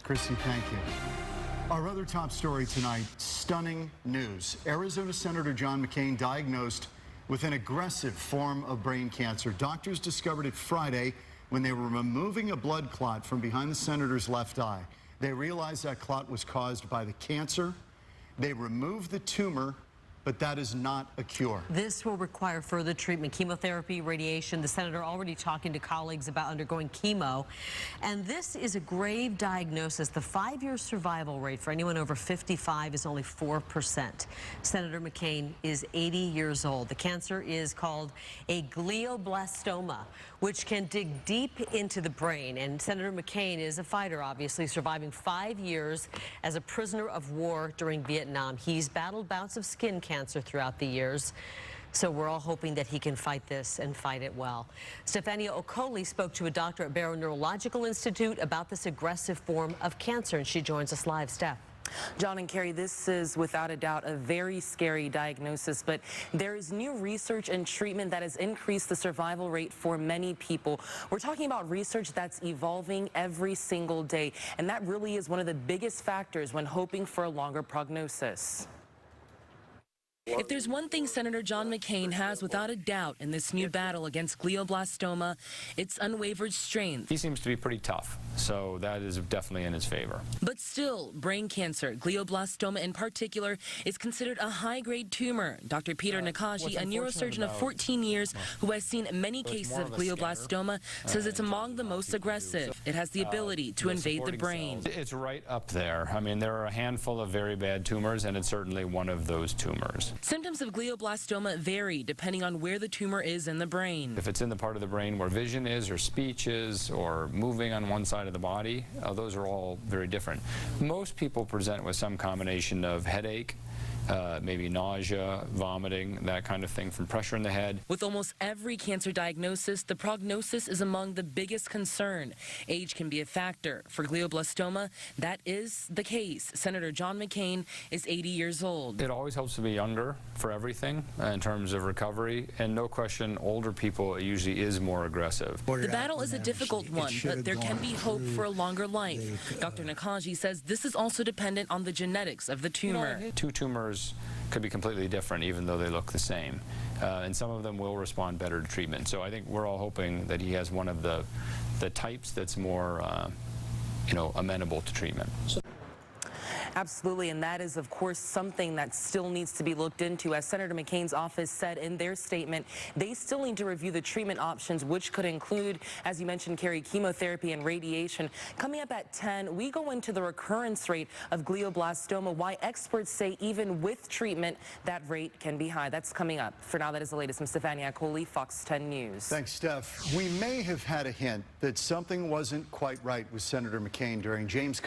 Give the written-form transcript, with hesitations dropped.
Christy, thank you. Our other top story tonight, stunning news. Arizona Senator John McCain diagnosed with an aggressive form of brain cancer. Doctors discovered it Friday when they were removing a blood clot from behind the senator's left eye. They realized that clot was caused by the cancer. They removed the tumor, but that is not a cure. This will require further treatment, chemotherapy, radiation. The senator already talking to colleagues about undergoing chemo. And this is a grave diagnosis. The 5-year survival rate for anyone over 55 is only 4%. Senator McCain is 80 years old. The cancer is called a glioblastoma, which can dig deep into the brain. And Senator McCain is a fighter, obviously, surviving 5 years as a prisoner of war during Vietnam. He's battled bouts of skin cancer throughout the years. So we're all hoping that he can fight this and fight it well. Stefania Okoli spoke to a doctor at Barrow Neurological Institute about this aggressive form of cancer, and she joins us live. Steph. John and Carrie, this is without a doubt a very scary diagnosis, but there is new research and treatment that has increased the survival rate for many people. We're talking about research that's evolving every single day, and that really is one of the biggest factors when hoping for a longer prognosis. If there's one thing Senator John McCain has without a doubt in this new battle against glioblastoma, it's unwavered strength. He seems to be pretty tough, so that is definitely in his favor. But still, brain cancer, glioblastoma in particular, is considered a high-grade tumor. Dr. Peter Nakaji, a neurosurgeon of 14 years who has seen many cases of glioblastoma, says it's among the most aggressive. It has the ability to invade the brain. It's right up there. I mean, there are a handful of very bad tumors, and it's certainly one of those tumors. Symptoms of glioblastoma vary depending on where the tumor is in the brain. If it's in the part of the brain where vision is, or speech is, or moving on one side of the body, those are all very different. Most people present with some combination of headache, maybe nausea, vomiting, that kind of thing from pressure in the head. With almost every cancer diagnosis, the prognosis is among the biggest concern. Age can be a factor. For glioblastoma, that is the case. Senator John McCain is 80 years old. It always helps to be younger for everything in terms of recovery, and no question, older people usually is more aggressive. The battle is a difficult one, but there can be hope for a longer life. Dr. Nakaji says this is also dependent on the genetics of the tumor. Two tumors could be completely different even though they look the same, and some of them will respond better to treatment. So I think we're all hoping that he has one of the types that's more amenable to treatment. Absolutely, and that is, of course, something that still needs to be looked into. As Senator McCain's office said in their statement, they still need to review the treatment options, which could include, as you mentioned, Carrie, chemotherapy and radiation. Coming up at 10, we go into the recurrence rate of glioblastoma, why experts say even with treatment, that rate can be high. That's coming up. For now, that is the latest. I'm Stefania Okoli, Fox 10 News. Thanks, Steph. We may have had a hint that something wasn't quite right with Senator McCain during James